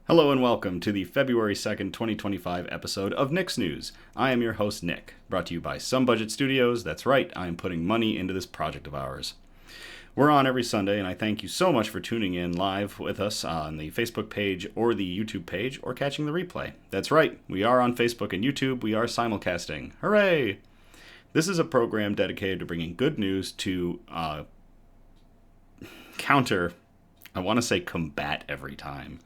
Hello and welcome to the February 2nd, 2025 episode of Nick's News. I am your host, Nick, brought to you by Some Budget Studios. That's right, I am putting money into this project of ours. We're on every Sunday, and I thank you so much for tuning in live with us on the Facebook page or the YouTube page or catching the replay. That's right, we are on Facebook and YouTube. We are simulcasting. Hooray! This is a program dedicated to bringing good news to combat every time.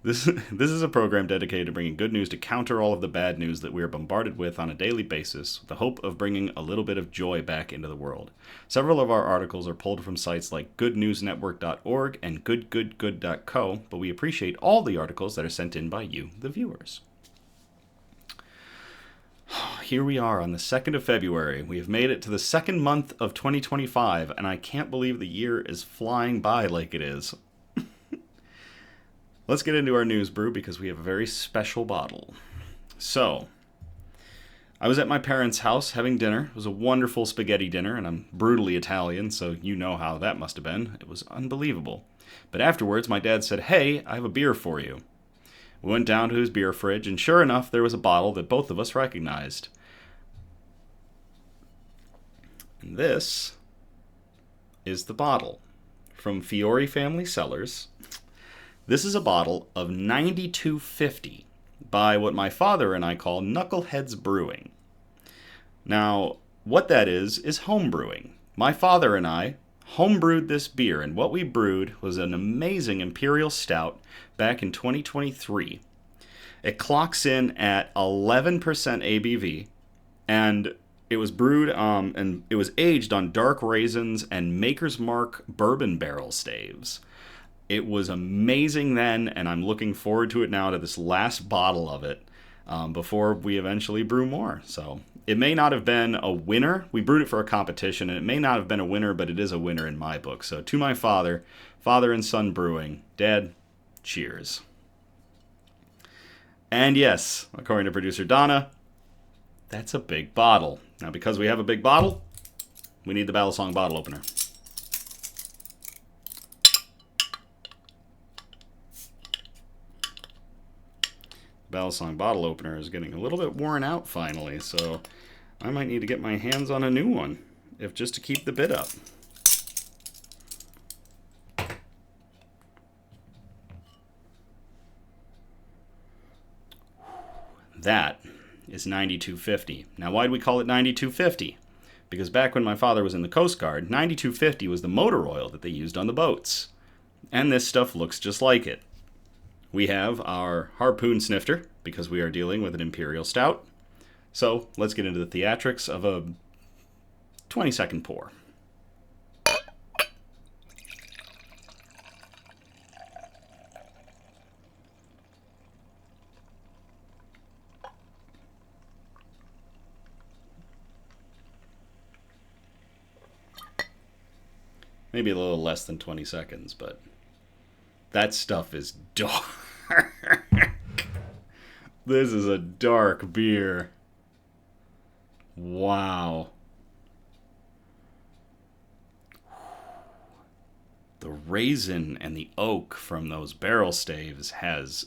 This is a program dedicated to bringing good news to counter all of the bad news that we are bombarded with on a daily basis, with the hope of bringing a little bit of joy back into the world. Several of our articles are pulled from sites like goodnewsnetwork.org and goodgoodgood.co, but we appreciate all the articles that are sent in by you, the viewers. Here we are on the 2nd of February. We have made it to the second month of 2025, and I can't believe the year is flying by like it is. Let's get into our news, Brew, because we have a very special bottle. So, I was at my parents' house having dinner. It was a wonderful spaghetti dinner, and I'm brutally Italian, so you know how that must have been. It was unbelievable. But afterwards, my dad said, "Hey, I have a beer for you." We went down to his beer fridge, and sure enough, there was a bottle that both of us recognized. And this is the bottle from Fiore Family Cellars. This is a bottle of 9250 by what my father and I call Knuckleheads Brewing. Now, what that is homebrewing. My father and I homebrewed this beer, and what we brewed was an amazing Imperial Stout back in 2023. It clocks in at 11% ABV, and it was brewed and it was aged on dark raisins and Maker's Mark bourbon barrel staves. It was amazing then, and I'm looking forward to it now, to this last bottle of it, before we eventually brew more. So it may not have been a winner. We brewed it for a competition, and it may not have been a winner, but it is a winner in my book. So to my father and son brewing, Dad, cheers. And yes, according to producer Donna, that's a big bottle. Now, because we have a big bottle, we need the Battle Song bottle opener. Battle Song bottle opener is getting a little bit worn out finally, so I might need to get my hands on a new one, if just to keep the bid up. That is 9250. Now, why do we call it 9250? Because back when my father was in the Coast Guard, 9250 was the motor oil that they used on the boats. And this stuff looks just like it. We have our harpoon snifter, because we are dealing with an Imperial Stout. So, let's get into the theatrics of a 20-second pour. Maybe a little less than 20 seconds, but that stuff is dark. This is a dark beer. Wow. The raisin and the oak from those barrel staves has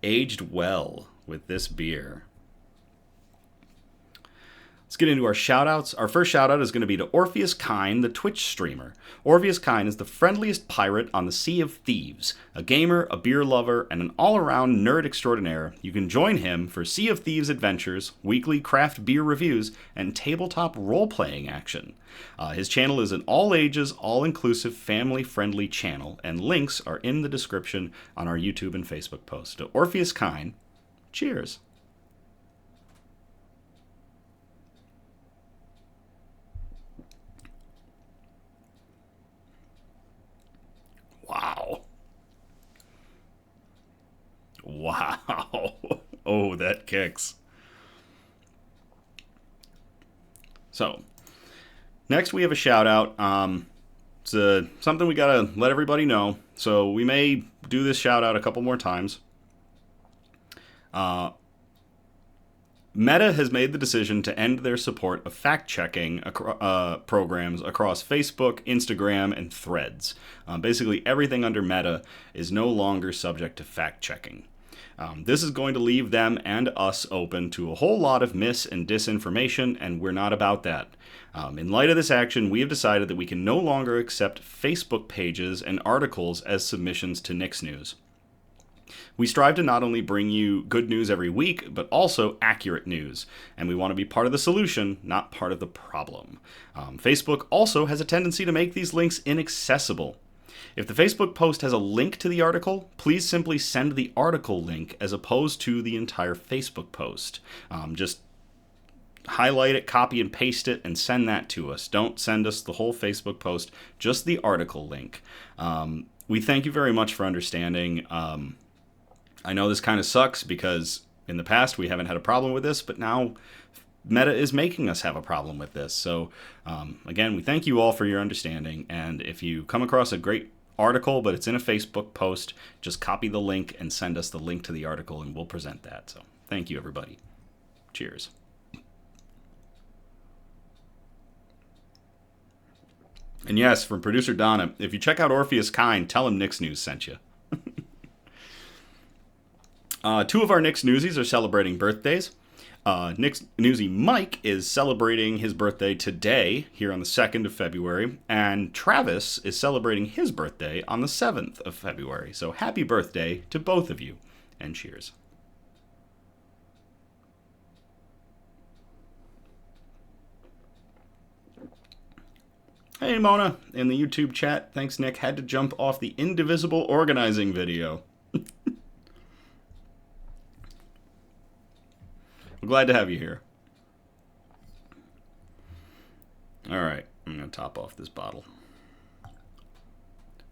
aged well with this beer. Let's get into our shout-outs. Our first shout-out is going to be to OrpheusQuine the Twitch streamer. OrpheusQuine is the friendliest pirate on the Sea of Thieves, a gamer, a beer lover, and an all-around nerd extraordinaire. You can join him for Sea of Thieves adventures, weekly craft beer reviews, and tabletop role-playing action. His channel is an all-ages, all-inclusive, family-friendly channel, and links are in the description on our YouTube and Facebook posts. To OrpheusQuine, cheers. Wow. Wow. Oh, that kicks. So, next we have a shout out. It's something we gotta let everybody know. So we may do this shout out a couple more times. Meta has made the decision to end their support of fact-checking programs across Facebook, Instagram, and Threads. Basically, everything under Meta is no longer subject to fact-checking. This is going to leave them and us open to a whole lot of mis and disinformation, and we're not about that. In light of this action, we have decided that we can no longer accept Facebook pages and articles as submissions to Nick's News. We strive to not only bring you good news every week, but also accurate news, and we want to be part of the solution, not part of the problem. Facebook also has a tendency to make these links inaccessible. If the Facebook post has a link to the article, please simply send the article link as opposed to the entire Facebook post. Just highlight it, copy and paste it, and send that to us. Don't send us the whole Facebook post, just the article link. We thank you very much for understanding. I know this kind of sucks because in the past we haven't had a problem with this, but now Meta is making us have a problem with this. So again, we thank you all for your understanding, and if you come across a great article but it's in a Facebook post, just copy the link and send us the link to the article and we'll present that. So thank you, everybody. Cheers. And yes, from producer Donna, if you check out OrpheusQuine, tell him Nick's News sent you. Two of our Nick's Newsies are celebrating birthdays. Nick's Newsie Mike is celebrating his birthday today, here on the 2nd of February, and Travis is celebrating his birthday on the 7th of February. So happy birthday to both of you, and cheers. Hey Mona, in the YouTube chat, thanks Nick, had to jump off the indivisible organizing video. We're glad to have you here. All right, I'm going to top off this bottle.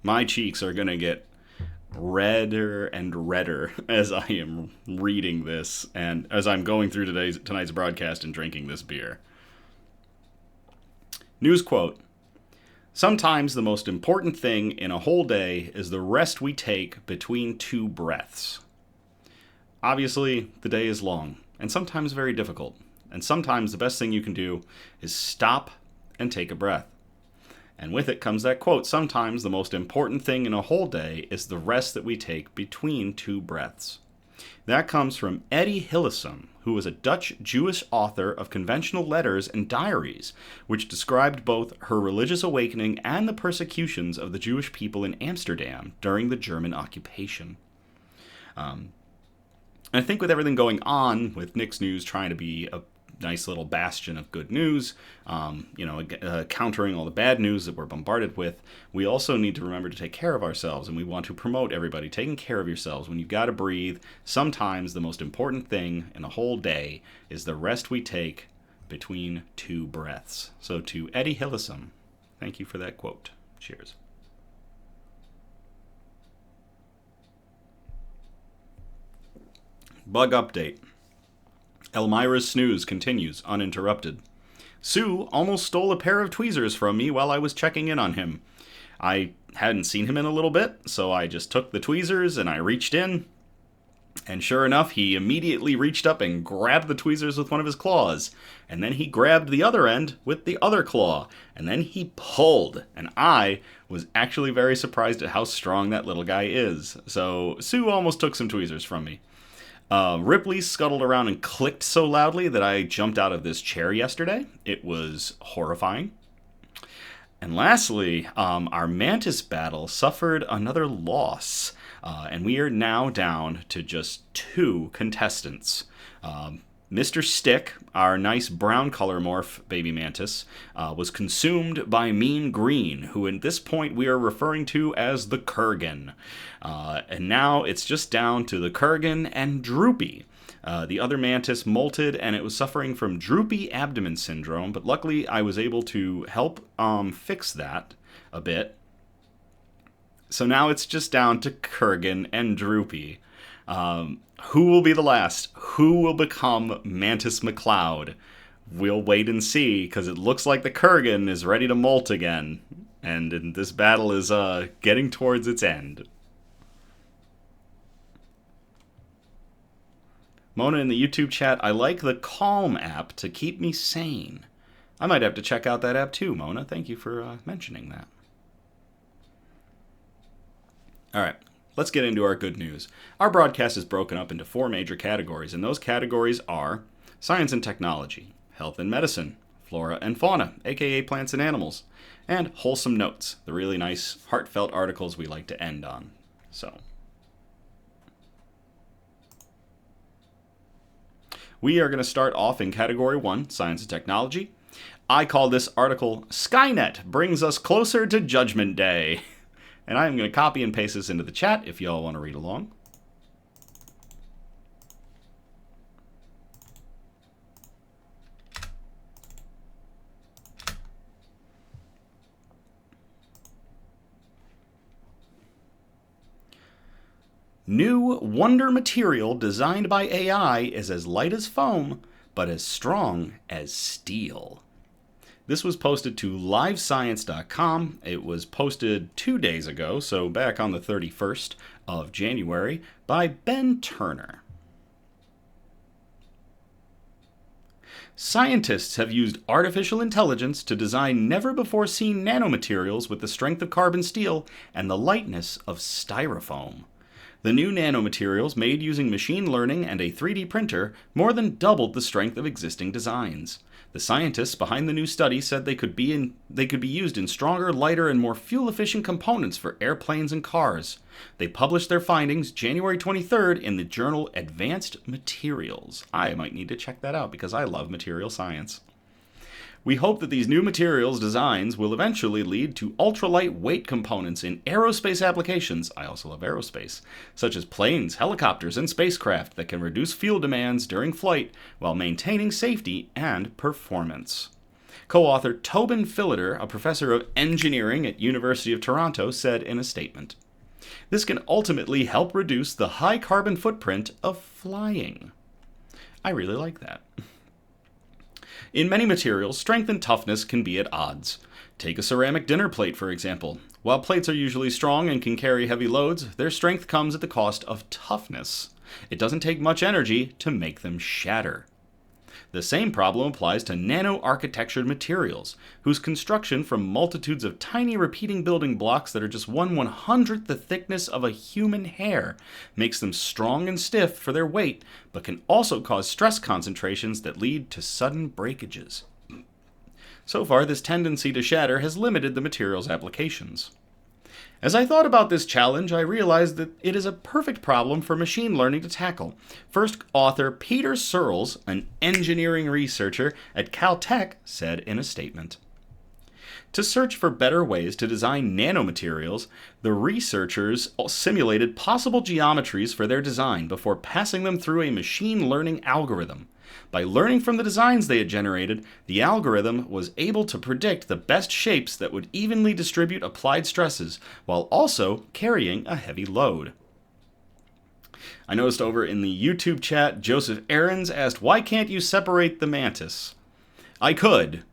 My cheeks are going to get redder and redder as I am reading this and as I'm going through tonight's broadcast and drinking this beer. News quote: "Sometimes the most important thing in a whole day is the rest we take between two breaths." Obviously, the day is long, and sometimes very difficult. And sometimes the best thing you can do is stop and take a breath. And with it comes that quote: "Sometimes the most important thing in a whole day is the rest that we take between two breaths." That comes from Eddie Hillesum, who was a Dutch Jewish author of conventional letters and diaries, which described both her religious awakening and the persecutions of the Jewish people in Amsterdam during the German occupation. I think with everything going on with Nick's News trying to be a nice little bastion of good news, countering all the bad news that we're bombarded with, we also need to remember to take care of ourselves, and we want to promote everybody taking care of yourselves. When you've got to breathe, sometimes the most important thing in a whole day is the rest we take between two breaths. So to Eddie Hillesum, thank you for that quote. Cheers. Bug update. Elmira's snooze continues uninterrupted. Sue almost stole a pair of tweezers from me while I was checking in on him. I hadn't seen him in a little bit, so I just took the tweezers and I reached in. And sure enough, he immediately reached up and grabbed the tweezers with one of his claws. And then he grabbed the other end with the other claw. And then he pulled. And I was actually very surprised at how strong that little guy is. So Sue almost took some tweezers from me. Ripley scuttled around and clicked so loudly that I jumped out of this chair yesterday. It was horrifying. And lastly, our Mantis battle suffered another loss, and we are now down to just 2 contestants. Mr. Stick, our nice brown color morph baby mantis, was consumed by Mean Green, who at this point we are referring to as the Kurgan. And now it's just down to the Kurgan and Droopy. The other mantis molted, and it was suffering from droopy abdomen syndrome, but luckily I was able to help fix that a bit. So now it's just down to Kurgan and Droopy. Who will be the last? Who will become Mantis McCloud? We'll wait and see, because it looks like the Kurgan is ready to molt again, and this battle is getting towards its end. Mona in the YouTube chat, I like the Calm app to keep me sane. I might have to check out that app too, Mona. Thank you for mentioning that. All right, let's get into our good news. Our broadcast is broken up into 4 major categories, and those categories are science and technology, health and medicine, flora and fauna, aka plants and animals, and wholesome notes, the really nice, heartfelt articles we like to end on. So, we are going to start off in category 1, science and technology. I call this article, Skynet Brings Us Closer to Judgment Day. And I'm going to copy and paste this into the chat if y'all want to read along. New wonder material designed by AI is as light as foam, but as strong as steel. This was posted to livescience.com. It was posted 2 days ago, so back on the 31st of January, by Ben Turner. Scientists have used artificial intelligence to design never-before-seen nanomaterials with the strength of carbon steel and the lightness of styrofoam. The new nanomaterials, made using machine learning and a 3D printer, more than doubled the strength of existing designs. The scientists behind the new study said they could be used in stronger, lighter, and more fuel-efficient components for airplanes and cars. They published their findings January 23rd in the journal Advanced Materials. I might need to check that out because I love material science. We hope that these new materials designs will eventually lead to ultralight weight components in aerospace applications, I also love aerospace, such as planes, helicopters, and spacecraft that can reduce fuel demands during flight while maintaining safety and performance. Co-author Tobin Philliter, a professor of engineering at University of Toronto, said in a statement, "This can ultimately help reduce the high carbon footprint of flying." I really like that. In many materials, strength and toughness can be at odds. Take a ceramic dinner plate, for example. While plates are usually strong and can carry heavy loads, their strength comes at the cost of toughness. It doesn't take much energy to make them shatter. The same problem applies to nano-architectured materials, whose construction from multitudes of tiny repeating building blocks that are just 1/100th the thickness of a human hair makes them strong and stiff for their weight, but can also cause stress concentrations that lead to sudden breakages. So far, this tendency to shatter has limited the material's applications. As I thought about this challenge, I realized that it is a perfect problem for machine learning to tackle. First author Peter Searles, an engineering researcher at Caltech, said in a statement, "To search for better ways to design nanomaterials, the researchers simulated possible geometries for their design before passing them through a machine learning algorithm. By learning from the designs they had generated, the algorithm was able to predict the best shapes that would evenly distribute applied stresses, while also carrying a heavy load." I noticed over in the YouTube chat, Joseph Ahrens asked, "Why can't you separate the mantis?" I could,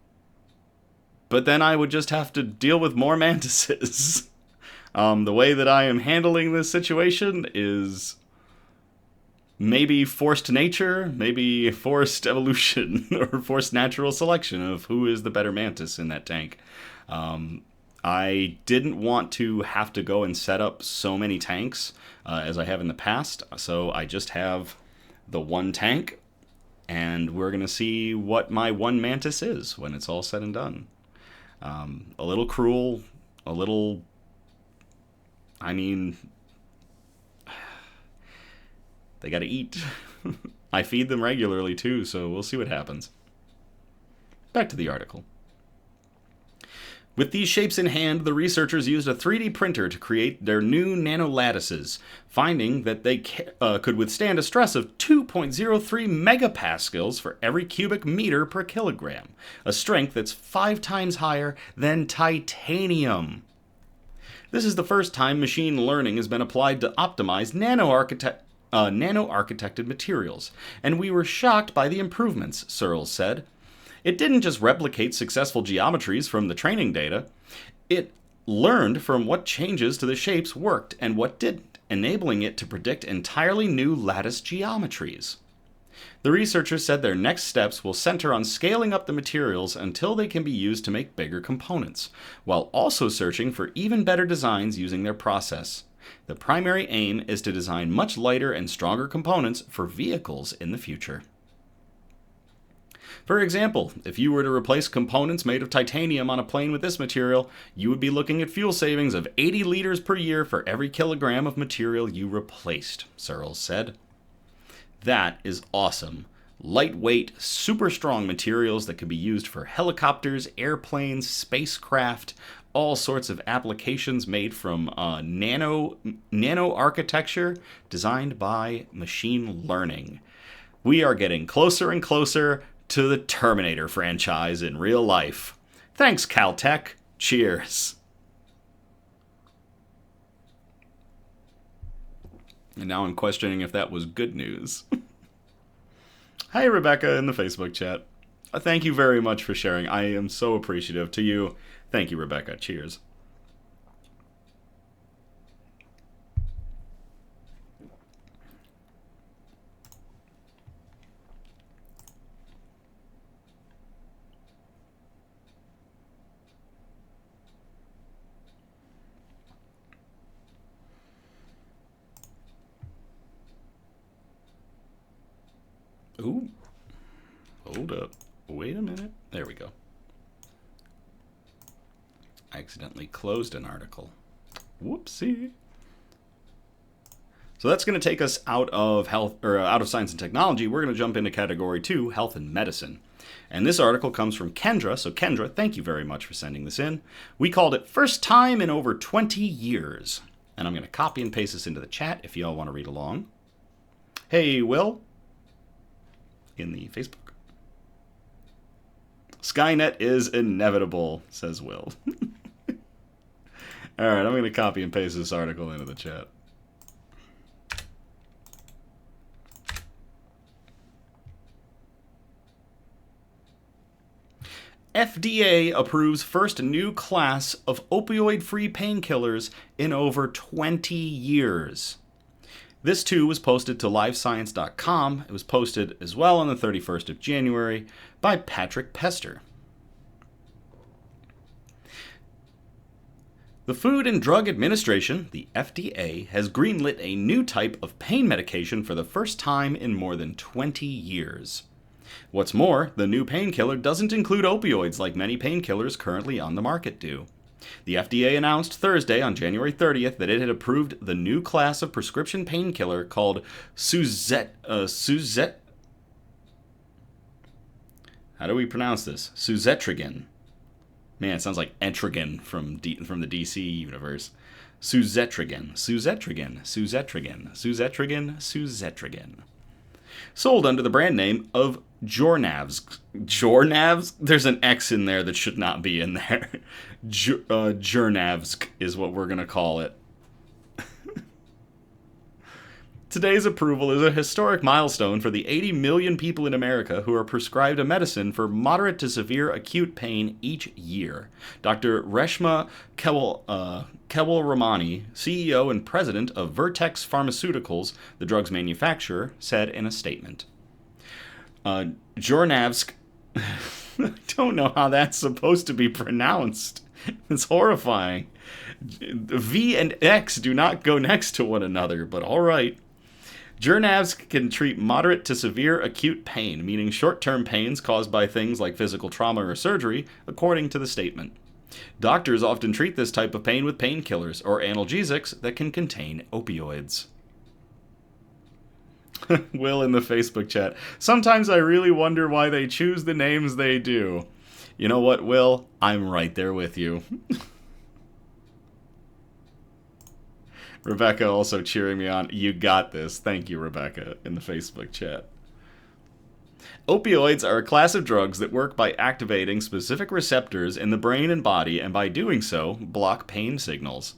but then I would just have to deal with more mantises. The way that I am handling this situation is maybe forced nature, maybe forced evolution, or forced natural selection of who is the better mantis in that tank. I didn't want to have to go and set up so many tanks as I have in the past, so I just have the one tank, and we're going to see what my one mantis is when it's all said and done. A little cruel, a little... I mean... They gotta eat. I feed them regularly too, so we'll see what happens. Back to the article. With these shapes in hand, the researchers used a 3D printer to create their new nanolattices, finding that they could withstand a stress of 2.03 megapascals for every cubic meter per kilogram, a strength that's 5 times higher than titanium. This is the first time machine learning has been applied to optimize nano-architected materials, and we were shocked by the improvements, Searles said. It didn't just replicate successful geometries from the training data, it learned from what changes to the shapes worked and what didn't, enabling it to predict entirely new lattice geometries. The researchers said their next steps will center on scaling up the materials until they can be used to make bigger components, while also searching for even better designs using their process. The primary aim is to design much lighter and stronger components for vehicles in the future. For example, if you were to replace components made of titanium on a plane with this material, you would be looking at fuel savings of 80 liters per year for every kilogram of material you replaced, Searles said. That is awesome. Lightweight, super strong materials that could be used for helicopters, airplanes, spacecraft, all sorts of applications made from nano architecture designed by machine learning. We are getting closer and closer to the Terminator franchise in real life. Thanks, Caltech. Cheers. And now I'm questioning if that was good news. Hi, Rebecca in the Facebook chat. Thank you very much for sharing. I am so appreciative to you. Thank you, Rebecca. Cheers. Ooh. Hold up. Wait a minute. There we go. I accidentally closed an article. Whoopsie. So that's going to take us out of health, or out of science and technology. We're going to jump into category 2, health and medicine. And this article comes from Kendra. So Kendra, thank you very much for sending this in. We called it First Time in Over 20 Years. And I'm going to copy and paste this into the chat if you all want to read along. Hey, Will. In the Facebook. Skynet is inevitable, says Will. All right, I'm going to copy and paste this article into the chat. FDA approves first new class of opioid-free painkillers in over 20 years. This, too, was posted to livescience.com. It was posted as well on the 31st of January by Patrick Pester. The Food and Drug Administration, the FDA, has greenlit a new type of pain medication for the first time in more than 20 years. What's more, the new painkiller doesn't include opioids like many painkillers currently on the market do. The FDA announced Thursday on January 30th that it had approved the new class of prescription painkiller called Suzetrigine. How do we pronounce this? Suzetrigine. Man, it sounds like Etrigan from the DC universe. Suzetrigine. Sold under the brand name of Jornavsk. Jornavsk? There's an X in there that should not be in there. Jornavsk is what we're going to call it. Today's approval is a historic milestone for the 80 million people in America who are prescribed a medicine for moderate to severe acute pain each year. Dr. Reshma Kewalramani, CEO and president of Vertex Pharmaceuticals, the drug's manufacturer, said in a statement. Jornavsk, I don't know how that's supposed to be pronounced. It's horrifying. V and X do not go next to one another, but all right. Jornavsk can treat moderate to severe acute pain, meaning short-term pains caused by things like physical trauma or surgery, according to the statement. Doctors often treat this type of pain with painkillers or analgesics that can contain opioids. Will in the Facebook chat. Sometimes I really wonder why they choose the names they do. You know what, Will? I'm right there with you. Rebecca also cheering me on. You got this. Thank you, Rebecca, in the Facebook chat. Opioids are a class of drugs that work by activating specific receptors in the brain and body, and by doing so, block pain signals.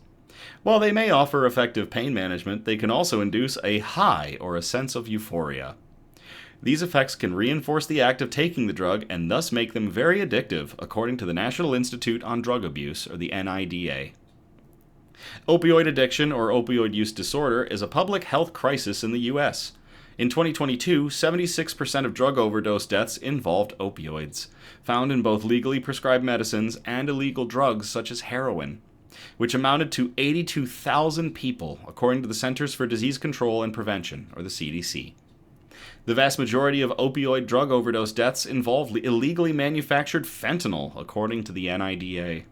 While they may offer effective pain management, they can also induce a high or a sense of euphoria. These effects can reinforce the act of taking the drug and thus make them very addictive, according to the National Institute on Drug Abuse, or the NIDA. Opioid addiction, or opioid use disorder, is a public health crisis in the U.S. In 2022, 76% of drug overdose deaths involved opioids, found in both legally prescribed medicines and illegal drugs such as heroin. which amounted to 82,000 people, according to the Centers for Disease Control and Prevention, or the CDC. The vast majority of opioid drug overdose deaths involve illegally manufactured fentanyl, according to the NIDA.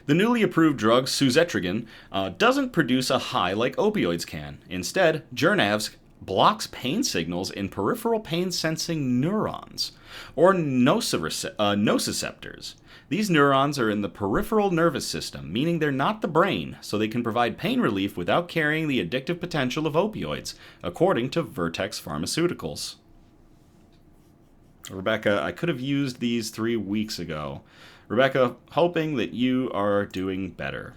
The newly approved drug suzetrigine doesn't produce a high like opioids can. Instead, Jernavsk blocks pain signals in peripheral pain-sensing neurons, or nociceptors. These neurons are in the peripheral nervous system, meaning they're not the brain, so they can provide pain relief without carrying the addictive potential of opioids, according to Vertex Pharmaceuticals. Rebecca, I could have used these 3 weeks ago. Rebecca, hoping that you are doing better.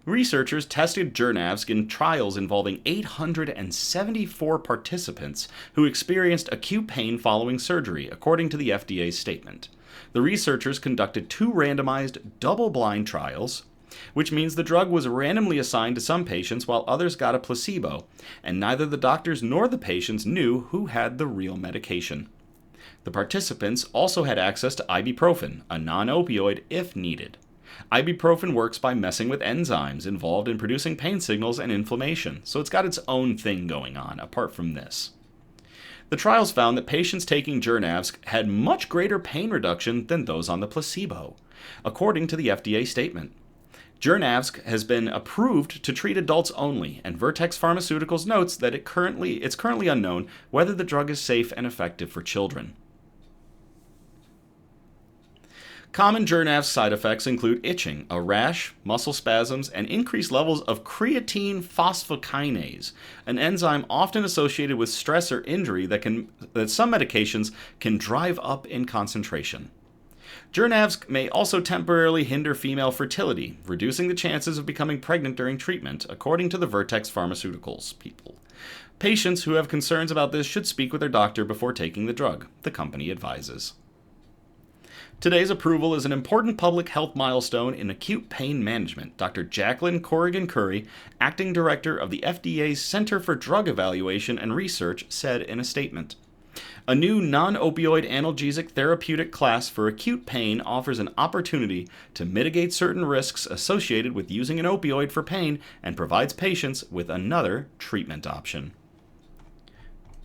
Researchers tested Jernavsk in trials involving 874 participants who experienced acute pain following surgery, according to the FDA's statement. The researchers conducted 2 randomized, double-blind trials, which means the drug was randomly assigned to some patients while others got a placebo, and neither the doctors nor the patients knew who had the real medication. The participants also had access to ibuprofen, a non-opioid, if needed. Ibuprofen works by messing with enzymes involved in producing pain signals and inflammation, so it's got its own thing going on, apart from this. The trials found that patients taking Jernavsk had much greater pain reduction than those on the placebo, according to the FDA statement. Jernavsk has been approved to treat adults only, and Vertex Pharmaceuticals notes that it's currently unknown whether the drug is safe and effective for children. Common Jernavsk side effects include itching, a rash, muscle spasms, and increased levels of creatine phosphokinase, an enzyme often associated with stress or injury that some medications can drive up in concentration. Jernavsk may also temporarily hinder female fertility, reducing the chances of becoming pregnant during treatment, according to the Vertex Pharmaceuticals people. Patients who have concerns about this should speak with their doctor before taking the drug, the company advises. Today's approval is an important public health milestone in acute pain management, Dr. Jacqueline Corrigan-Curry, acting director of the FDA's Center for Drug Evaluation and Research, said in a statement. A new non-opioid analgesic therapeutic class for acute pain offers an opportunity to mitigate certain risks associated with using an opioid for pain and provides patients with another treatment option.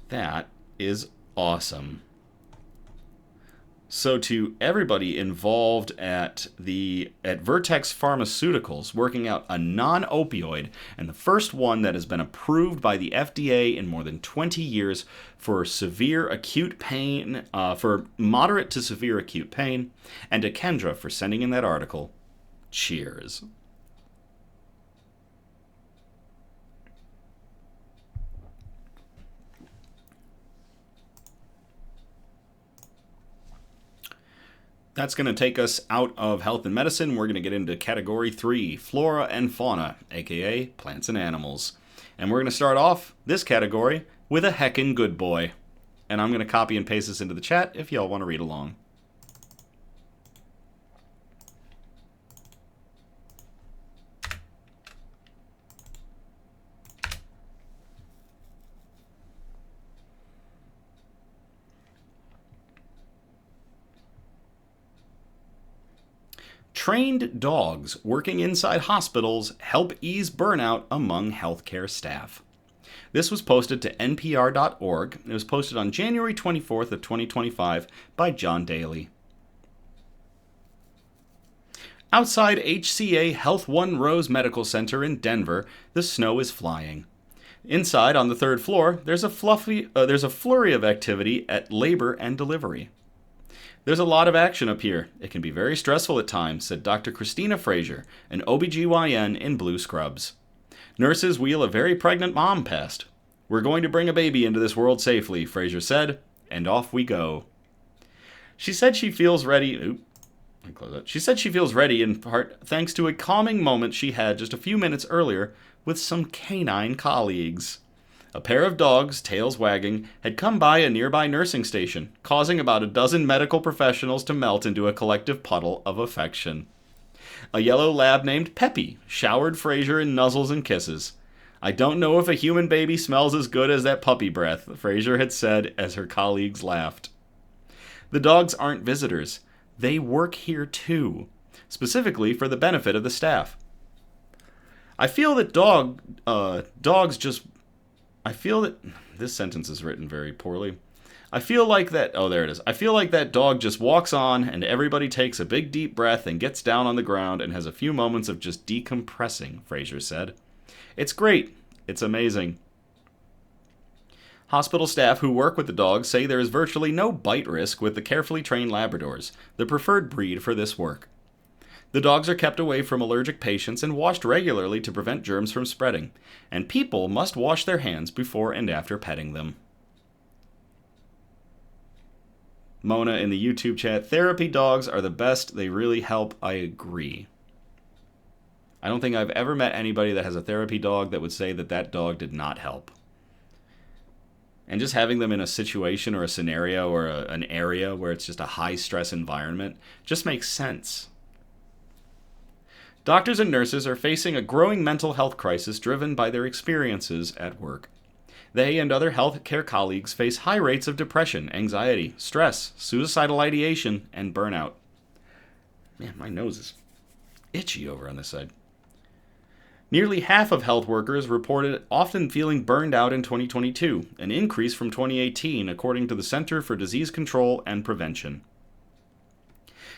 That is awesome. So to everybody involved at Vertex Pharmaceuticals working out a non-opioid, and the first one that has been approved by the FDA in more than 20 years for severe acute pain, for moderate to severe acute pain, and to Kendra for sending in that article, cheers. That's going to take us out of health and medicine. We're going to get into category 3, flora and fauna, aka plants and animals. And we're going to start off this category with a heckin' good boy. And I'm going to copy and paste this into the chat if y'all want to read along. Trained dogs working inside hospitals help ease burnout among healthcare staff. This was posted to npr.org. It was posted on January 24th of 2025 by John Daly. Outside HCA Health One Rose Medical Center in Denver, the snow is flying. Inside, on the 3rd floor, there's a flurry of activity at labor and delivery. There's a lot of action up here. It can be very stressful at times, said Dr. Christina Frazier, an OBGYN in blue scrubs. Nurses wheel a very pregnant mom past. We're going to bring a baby into this world safely, Frazier said, and off we go. She said she feels ready. She said she feels ready in part thanks to a calming moment she had just a few minutes earlier with some canine colleagues. A pair of dogs, tails wagging, had come by a nearby nursing station, causing about a dozen medical professionals to melt into a collective puddle of affection. A yellow lab named Peppy showered Frazier in nuzzles and kisses. I don't know if a human baby smells as good as that puppy breath, Frazier had said as her colleagues laughed. The dogs aren't visitors. They work here too, specifically for the benefit of the staff. I feel that dogs just... I feel that... This sentence is written very poorly. I feel like that... Oh, there it is. I feel like that dog just walks on and everybody takes a big deep breath and gets down on the ground and has a few moments of just decompressing, Fraser said. It's great. It's amazing. Hospital staff who work with the dogs say there is virtually no bite risk with the carefully trained Labradors, the preferred breed for this work. The dogs are kept away from allergic patients and washed regularly to prevent germs from spreading, and people must wash their hands before and after petting them. Mona in the YouTube chat, therapy dogs are the best. They really help. I agree. I don't think I've ever met anybody that has a therapy dog that would say that that dog did not help. And just having them in a situation or a scenario or an area where it's just a high-stress environment just makes sense. Doctors and nurses are facing a growing mental health crisis driven by their experiences at work. They and other healthcare colleagues face high rates of depression, anxiety, stress, suicidal ideation, and burnout. Man, my nose is itchy over on this side. Nearly half of health workers reported often feeling burned out in 2022, an increase from 2018, according to the Center for Disease Control and Prevention.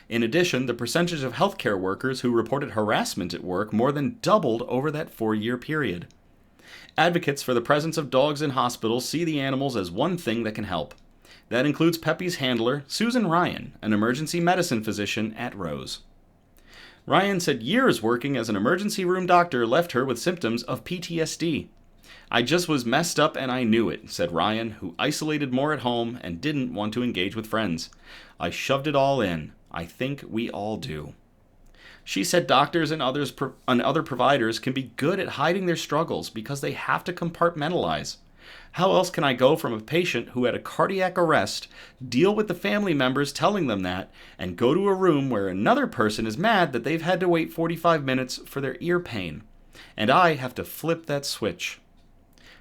In addition, the percentage of healthcare workers who reported harassment at work more than doubled over that 4-year period. Advocates for the presence of dogs in hospitals see the animals as one thing that can help. That includes Peppy's handler, Susan Ryan, an emergency medicine physician at Rose. Ryan said years working as an emergency room doctor left her with symptoms of PTSD. I just was messed up and I knew it, said Ryan, who isolated more at home and didn't want to engage with friends. I shoved it all in. I think we all do. She said doctors and other providers can be good at hiding their struggles because they have to compartmentalize. How else can I go from a patient who had a cardiac arrest, deal with the family members telling them that, and go to a room where another person is mad that they've had to wait 45 minutes for their ear pain? And I have to flip that switch.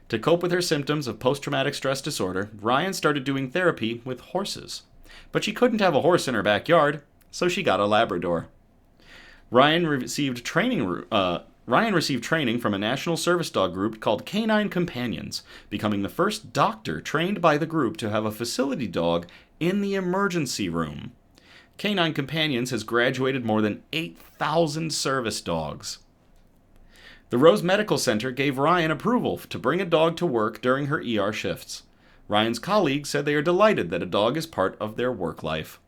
To cope with her symptoms of post-traumatic stress disorder, Ryan started doing therapy with horses. But she couldn't have a horse in her backyard, so she got a Labrador. Ryan received training from a national service dog group called Canine Companions, becoming the first doctor trained by the group to have a facility dog in the emergency room. Canine Companions has graduated more than 8,000 service dogs. The Rose Medical Center gave Ryan approval to bring a dog to work during her ER shifts. Ryan's colleagues said they are delighted that a dog is part of their work life.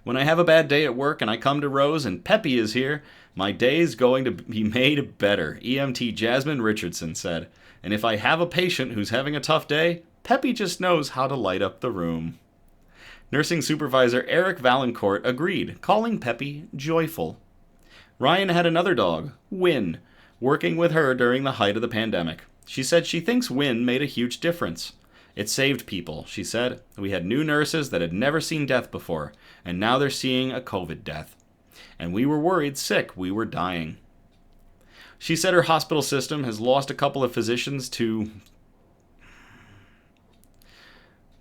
When I have a bad day at work and I come to Rose and Peppy is here, my day is going to be made better, EMT Jasmine Richardson said. And if I have a patient who's having a tough day, Peppy just knows how to light up the room. Nursing supervisor Eric Valancourt agreed, calling Peppy joyful. Ryan had another dog, Win, working with her during the height of the pandemic. She said she thinks Win made a huge difference. It saved people, she said. We had new nurses that had never seen death before, and now they're seeing a COVID death. And we were worried sick, we were dying. She said her hospital system has lost a couple of physicians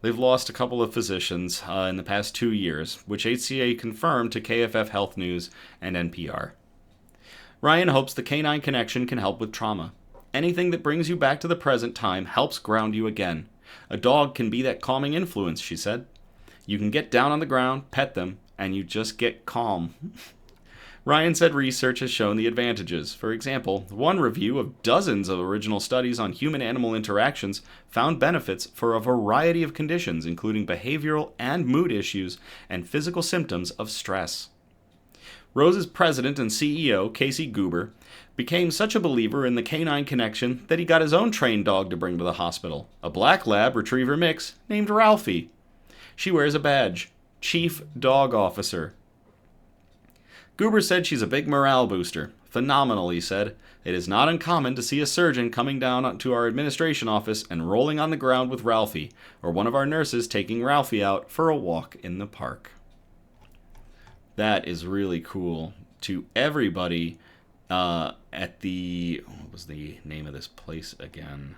They've lost a couple of physicians in the past 2 years, which HCA confirmed to KFF Health News and NPR. Ryan hopes the Canine Connection can help with trauma. Anything that brings you back to the present time helps ground you again. A dog can be that calming influence, she said. You can get down on the ground, pet them, and you just get calm. Ryan said research has shown the advantages. For example, one review of dozens of original studies on human-animal interactions found benefits for a variety of conditions, including behavioral and mood issues and physical symptoms of stress. Rose's president and CEO, Casey Goober, became such a believer in the Canine Connection that he got his own trained dog to bring to the hospital, a black lab retriever mix named Ralphie. She wears a badge, Chief Dog Officer. Goober said she's a big morale booster. Phenomenal, he said. It is not uncommon to see a surgeon coming down to our administration office and rolling on the ground with Ralphie, or one of our nurses taking Ralphie out for a walk in the park. That is really cool. To everybody at the... What was the name of this place again?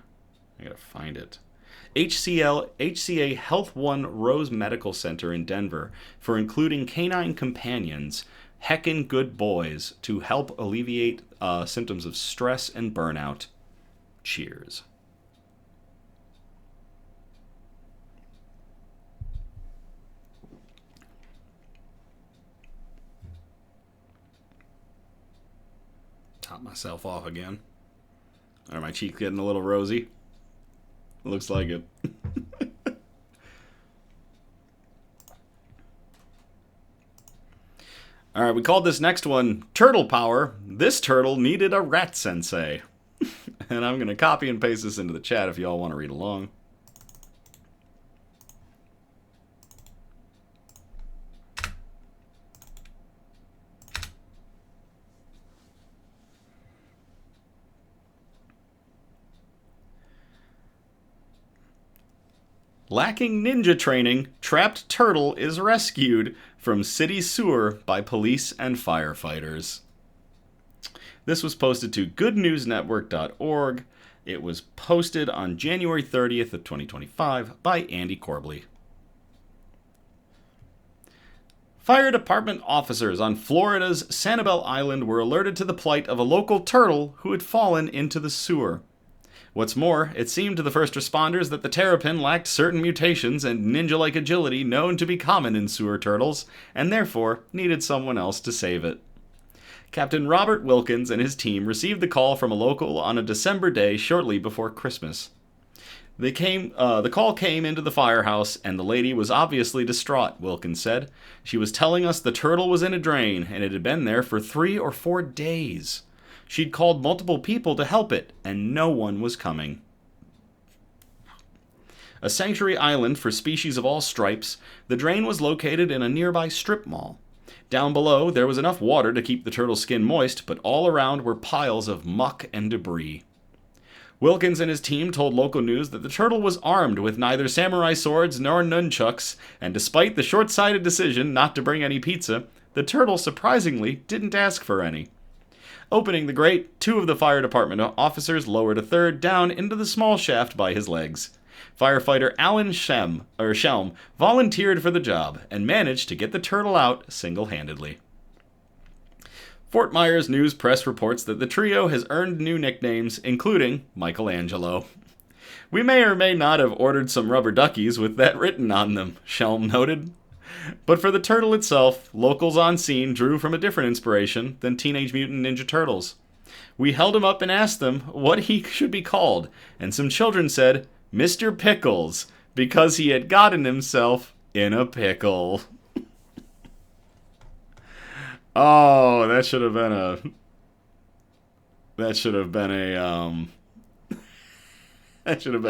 I gotta find it. HCA Health One Rose Medical Center in Denver for including canine companions, heckin' good boys, to help alleviate symptoms of stress and burnout. Cheers. Top myself off again. Are my cheeks getting a little rosy? Looks like it. Alright, we called this next one Turtle Power. This turtle needed a rat sensei. And I'm going to copy and paste this into the chat if y'all want to read along. Lacking ninja training, trapped turtle is rescued from city sewer by police and firefighters. This was posted to goodnewsnetwork.org. It was posted on January 30th of 2025 by Andy Corbley. Fire department officers on Florida's Sanibel Island were alerted to the plight of a local turtle who had fallen into the sewer. What's more, it seemed to the first responders that the terrapin lacked certain mutations and ninja-like agility known to be common in sewer turtles, and therefore needed someone else to save it. Captain Robert Wilkins and his team received the call from a local on a December day shortly before Christmas. The call came into the firehouse, and the lady was obviously distraught, Wilkins said. She was telling us the turtle was in a drain, and it had been there for 3 or 4 days. She'd called multiple people to help it, and no one was coming. A sanctuary island for species of all stripes, the drain was located in a nearby strip mall. Down below, there was enough water to keep the turtle's skin moist, but all around were piles of muck and debris. Wilkins and his team told local news that the turtle was armed with neither samurai swords nor nunchucks, and despite the short-sighted decision not to bring any pizza, the turtle surprisingly didn't ask for any. Opening the grate, 2 of the fire department officers lowered a third down into the small shaft by his legs. Firefighter Alan Shelm volunteered for the job and managed to get the turtle out single-handedly. Fort Myers News Press reports that the trio has earned new nicknames, including Michelangelo. We may or may not have ordered some rubber duckies with that written on them, Shelm noted. But for the turtle itself, locals on scene drew from a different inspiration than Teenage Mutant Ninja Turtles. We held him up and asked them what he should be called, and some children said, Mr. Pickles, because he had gotten himself in a pickle. Oh, that should have been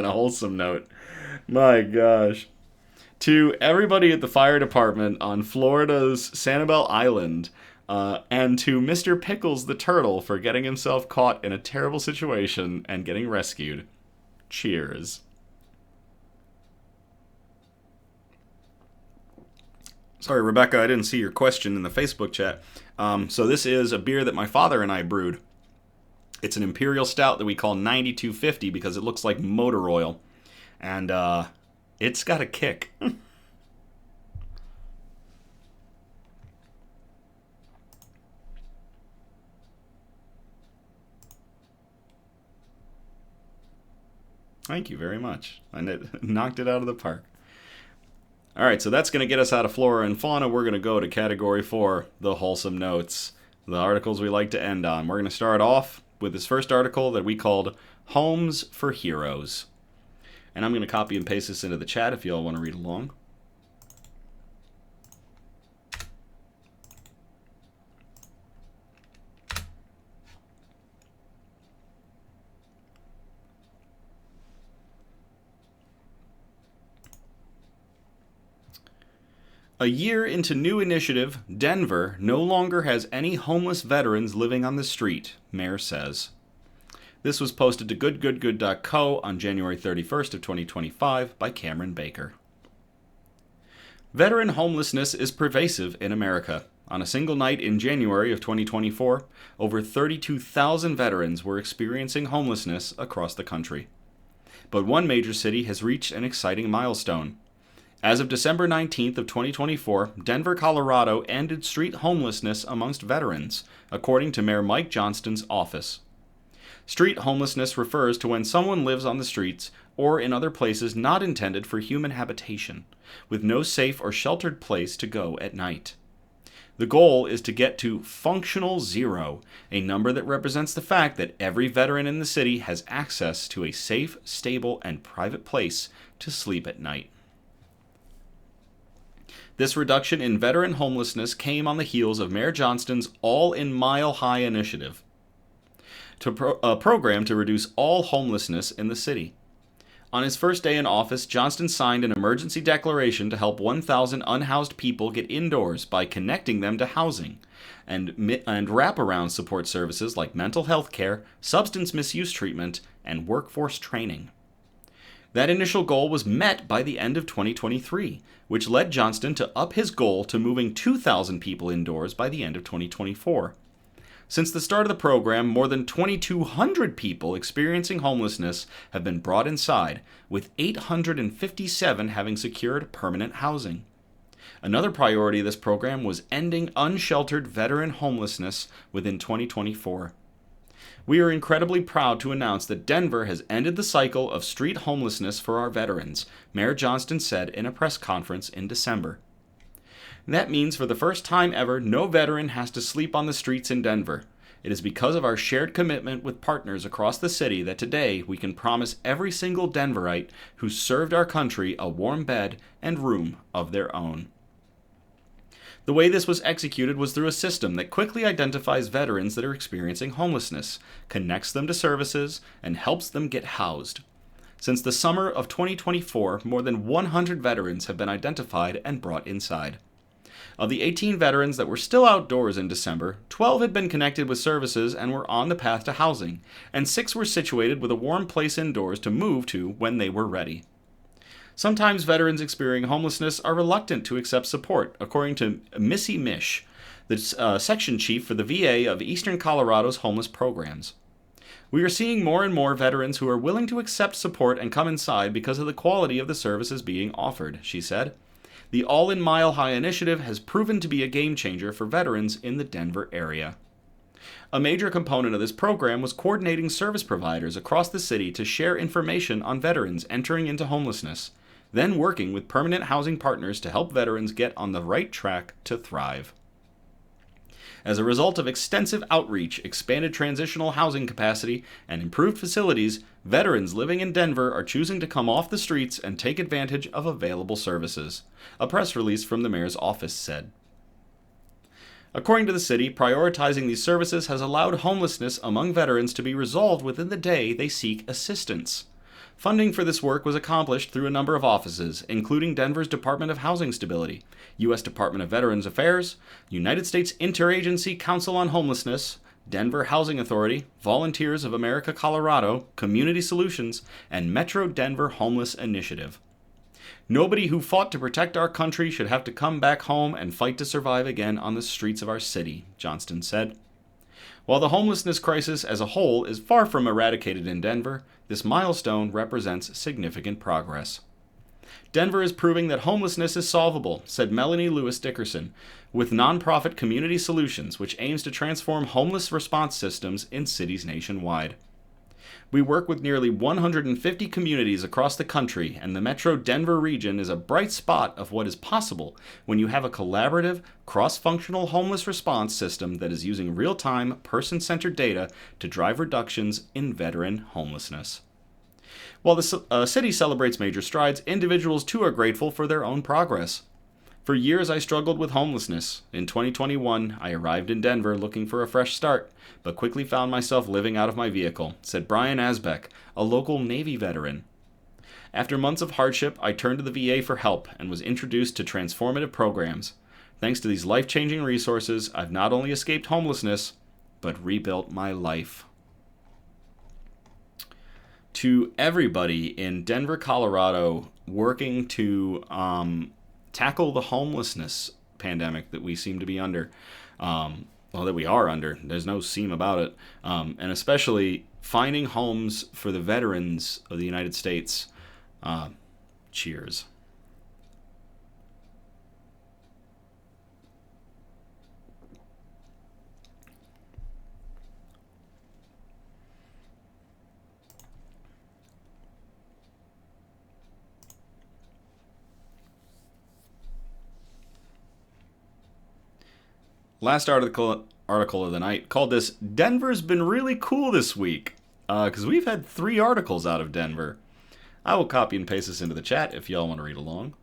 a wholesome note. My gosh. To everybody at the fire department on Florida's Sanibel Island, and to Mr. Pickles the turtle for getting himself caught in a terrible situation and getting rescued. Cheers. Sorry, Rebecca, I didn't see your question in the Facebook chat. So this is a beer that my father and I brewed. It's an Imperial Stout that we call 9250 because it looks like motor oil. And, it's got a kick. Thank you very much. I knocked it out of the park. Alright, so that's going to get us out of flora and fauna. We're going to go to category 4, the wholesome notes. The articles we like to end on. We're going to start off with this first article that we called Homes for Heroes. And I'm going to copy and paste this into the chat if you all want to read along. A year into new initiative, Denver no longer has any homeless veterans living on the street, mayor says. This was posted to goodgoodgood.co on January 31st of 2025 by Cameron Baker. Veteran homelessness is pervasive in America. On a single night in January of 2024, over 32,000 veterans were experiencing homelessness across the country. but one major city has reached an exciting milestone. As of December 19th of 2024, Denver, Colorado ended street homelessness amongst veterans, according to Mayor Mike Johnston's office. Street homelessness refers to when someone lives on the streets or in other places not intended for human habitation, with no safe or sheltered place to go at night. The goal is to get to functional zero, a number that represents the fact that every veteran in the city has access to a safe, stable, and private place to sleep at night. This reduction in veteran homelessness came on the heels of Mayor Johnston's All in Mile High initiative, a program to reduce all homelessness in the city. On his first day in office, Johnston signed an emergency declaration to help 1,000 unhoused people get indoors by connecting them to housing and wraparound support services like mental health care, substance misuse treatment, and workforce training. That initial goal was met by the end of 2023, which led Johnston to up his goal to moving 2,000 people indoors by the end of 2024. Since the start of the program, more than 2,200 people experiencing homelessness have been brought inside, with 857 having secured permanent housing. Another priority of this program was ending unsheltered veteran homelessness within 2024. We are incredibly proud to announce that Denver has ended the cycle of street homelessness for our veterans, Mayor Johnston said in a press conference in December. That means for the first time ever, no veteran has to sleep on the streets in Denver. It is because of our shared commitment with partners across the city that today we can promise every single Denverite who served our country a warm bed and room of their own. The way this was executed was through a system that quickly identifies veterans that are experiencing homelessness, connects them to services, and helps them get housed. Since the summer of 2024, more than 100 veterans have been identified and brought inside. Of the 18 veterans that were still outdoors in December, 12 had been connected with services and were on the path to housing, and 6 were situated with a warm place indoors to move to when they were ready. Sometimes veterans experiencing homelessness are reluctant to accept support, according to Missy Mish, the section chief for the VA of Eastern Colorado's homeless programs. We are seeing more and more veterans who are willing to accept support and come inside because of the quality of the services being offered, she said. The All in Mile High initiative has proven to be a game changer for veterans in the Denver area. A major component of this program was coordinating service providers across the city to share information on veterans entering into homelessness, then working with permanent housing partners to help veterans get on the right track to thrive. As a result of extensive outreach, expanded transitional housing capacity, and improved facilities, veterans living in Denver are choosing to come off the streets and take advantage of available services, a press release from the mayor's office said. According to the city, prioritizing these services has allowed homelessness among veterans to be resolved within the day they seek assistance. Funding for this work was accomplished through a number of offices, including Denver's Department of Housing Stability, U.S. Department of Veterans Affairs, United States Interagency Council on Homelessness, Denver Housing Authority, Volunteers of America Colorado, Community Solutions, and Metro Denver Homeless Initiative. Nobody who fought to protect our country should have to come back home and fight to survive again on the streets of our city, Johnston said. While the homelessness crisis as a whole is far from eradicated in Denver, this milestone represents significant progress. Denver is proving that homelessness is solvable, said Melanie Lewis Dickerson, with nonprofit Community Solutions, which aims to transform homeless response systems in cities nationwide. We work with nearly 150 communities across the country, and the Metro Denver region is a bright spot of what is possible when you have a collaborative, cross-functional homeless response system that is using real-time, person-centered data to drive reductions in veteran homelessness. While the city celebrates major strides, individuals too are grateful for their own progress. For years, I struggled with homelessness. In 2021, I arrived in Denver looking for a fresh start, but quickly found myself living out of my vehicle, said Brian Asbeck, a local Navy veteran. After months of hardship, I turned to the VA for help and was introduced to transformative programs. Thanks to these life-changing resources, I've not only escaped homelessness, but rebuilt my life. To everybody in Denver, Colorado, working to tackle the homelessness pandemic that we seem to be under. well, that we are under. There's no seam about it. And especially finding homes for the veterans of the United States. Cheers. Last article of the night called this Denver's been really cool this week, because we've had 3 articles out of Denver. I will copy and paste this into the chat if y'all want to read along.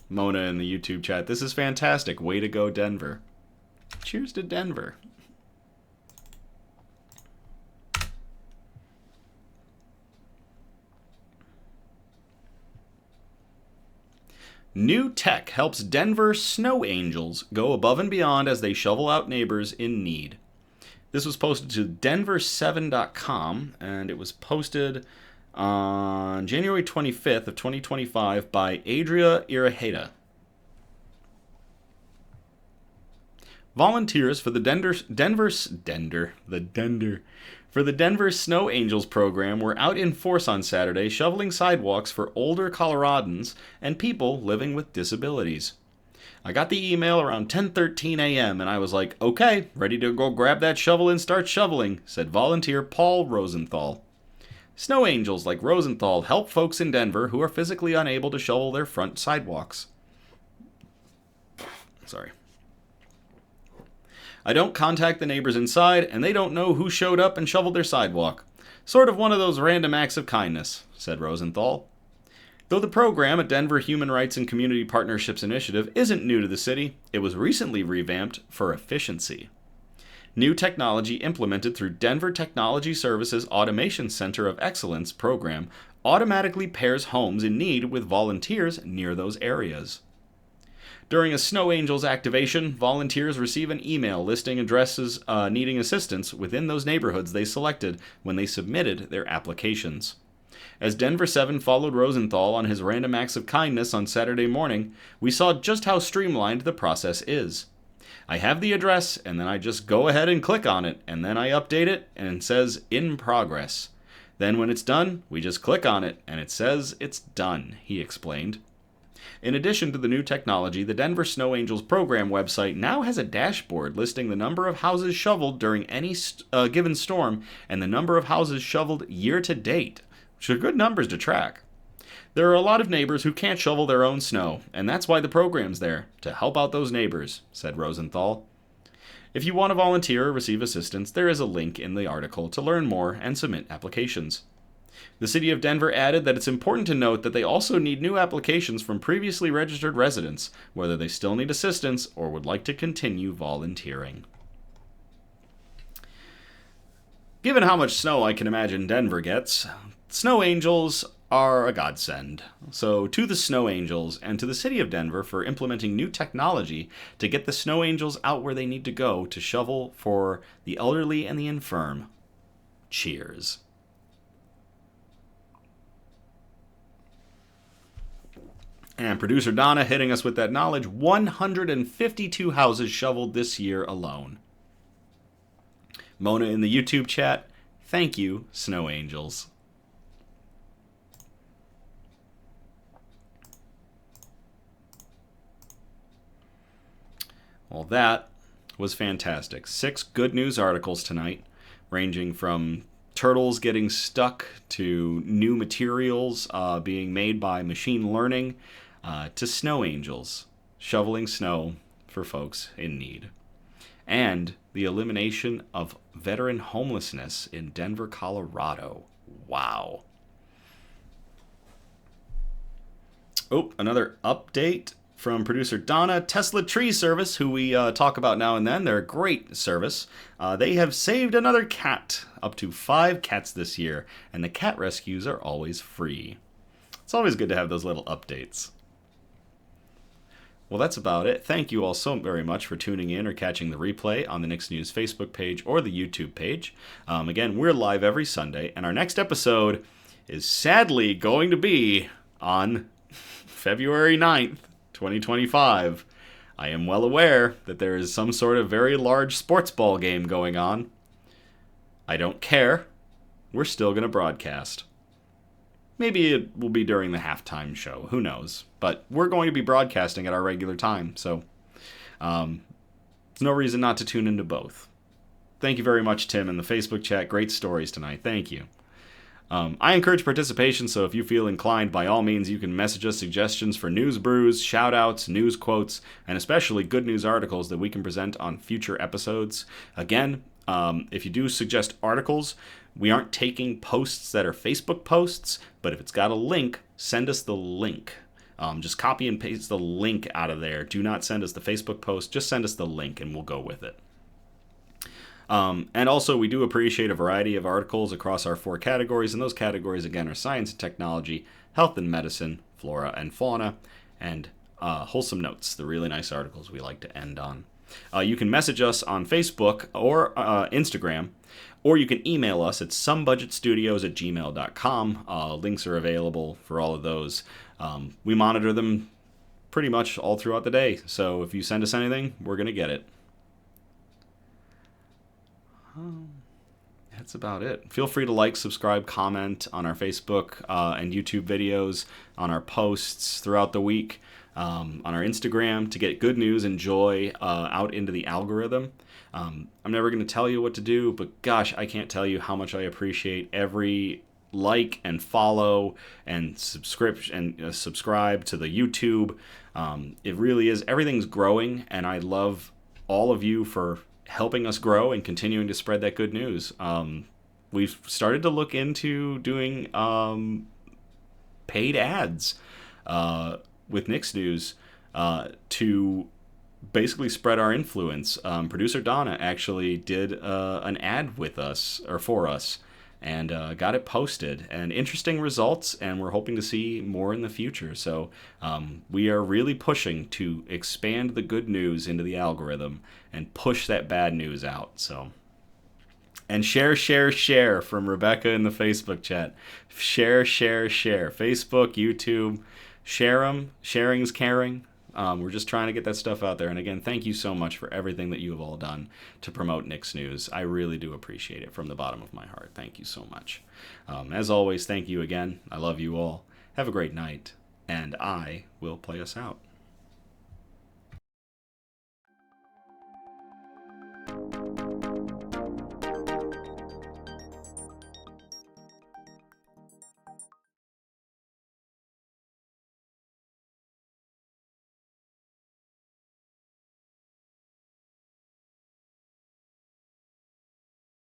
Mona in the YouTube chat, this is fantastic. Way to go, Denver. Cheers to Denver. New tech helps Denver snow angels go above and beyond as they shovel out neighbors in need. This was posted to denver7.com, and it was posted on January 25th of 2025 by Adria Iraheta. Volunteers for the Denver Snow Angels program were out in force on Saturday shoveling sidewalks for older Coloradans and people living with disabilities. I got the email around 10:13 a.m. and I was like, okay, ready to go grab that shovel and start shoveling, said volunteer Paul Rosenthal. Snow angels like Rosenthal help folks in Denver who are physically unable to shovel their front sidewalks. Sorry. I don't contact the neighbors inside, and they don't know who showed up and shoveled their sidewalk. Sort of one of those random acts of kindness, said Rosenthal. Though the program, a Denver Human Rights and Community Partnerships initiative, isn't new to the city, it was recently revamped for efficiency. New technology implemented through Denver Technology Services Automation Center of Excellence program automatically pairs homes in need with volunteers near those areas. During a Snow Angels activation, volunteers receive an email listing addresses needing assistance within those neighborhoods they selected when they submitted their applications. As Denver 7 followed Rosenthal on his random acts of kindness on Saturday morning, we saw just how streamlined the process is. I have the address, and then I just go ahead and click on it, and then I update it, and it says, in progress. Then when it's done, we just click on it, and it says it's done, he explained. In addition to the new technology, the Denver Snow Angels program website now has a dashboard listing the number of houses shoveled during any given storm and the number of houses shoveled year to date, which are good numbers to track. There are a lot of neighbors who can't shovel their own snow, and that's why the program's there, to help out those neighbors, said Rosenthal. If you want to volunteer or receive assistance, there is a link in the article to learn more and submit applications. The City of Denver added that it's important to note that they also need new applications from previously registered residents, whether they still need assistance or would like to continue volunteering. Given how much snow I can imagine Denver gets, snow angels are a godsend. So to the Snow Angels and to the City of Denver for implementing new technology to get the Snow Angels out where they need to go to shovel for the elderly and the infirm. Cheers. And producer Donna hitting us with that knowledge. 152 houses shoveled this year alone. Mona in the YouTube chat. Thank you, Snow Angels. Well, that was fantastic. 6 good news articles tonight, ranging from turtles getting stuck to new materials being made by machine learning to snow angels shoveling snow for folks in need. And the elimination of veteran homelessness in Denver, Colorado. Wow. Oh, another update from producer Donna. Tesla Tree Service, who we talk about now and then. They're a great service. They have saved another cat, up to 5 cats this year, and the cat rescues are always free. It's always good to have those little updates. Well, that's about it. Thank you all so very much for tuning in or catching the replay on the Nix News Facebook page or the YouTube page. Again, we're live every Sunday, and our next episode is sadly going to be on February 9th, 2025. I am well aware that there is some sort of very large sports ball game going on. I don't care. We're still going to broadcast. Maybe it will be during the halftime show. Who knows? But we're going to be broadcasting at our regular time, so there's no reason not to tune into both. Thank you very much, Tim, in the Facebook chat. Great stories tonight. Thank you. I encourage participation, so if you feel inclined, by all means, you can message us suggestions for news brews, shout-outs, news quotes, and especially good news articles that we can present on future episodes. Again, if you do suggest articles, we aren't taking posts that are Facebook posts, but if it's got a link, send us the link. Just copy and paste the link out of there. Do not send us the Facebook post. Just send us the link, and we'll go with it. And also, we do appreciate a variety of articles across our 4 categories, and those categories, again, are science and technology, health and medicine, flora and fauna, and wholesome notes, the really nice articles we like to end on. You can message us on Facebook or Instagram, or you can email us at somebudgetstudios@gmail.com. Links are available for all of those. We monitor them pretty much all throughout the day, so if you send us anything, we're going to get it. That's about it. Feel free to like, subscribe, comment on our Facebook and YouTube videos, on our posts throughout the week, on our Instagram to get good news and joy out into the algorithm. I'm never going to tell you what to do, but gosh, I can't tell you how much I appreciate every like and follow and subscribe to the YouTube. It really is. Everything's growing, and I love all of you for helping us grow and continuing to spread that good news. We've started to look into doing paid ads with Nick's News to basically spread our influence. Producer Donna actually did an ad with us, or for us, and got it posted, and interesting results, and we're hoping to see more in the future. So we are really pushing to expand the good news into the algorithm and push that bad news out. So, and share from Rebecca in the Facebook chat. Share. Facebook, YouTube, share them. Sharing's caring. We're just trying to get that stuff out there. And again, thank you so much for everything that you have all done to promote Nick's News. I really do appreciate it from the bottom of my heart. Thank you so much. As always, thank you again. I love you all. Have a great night, and I will play us out.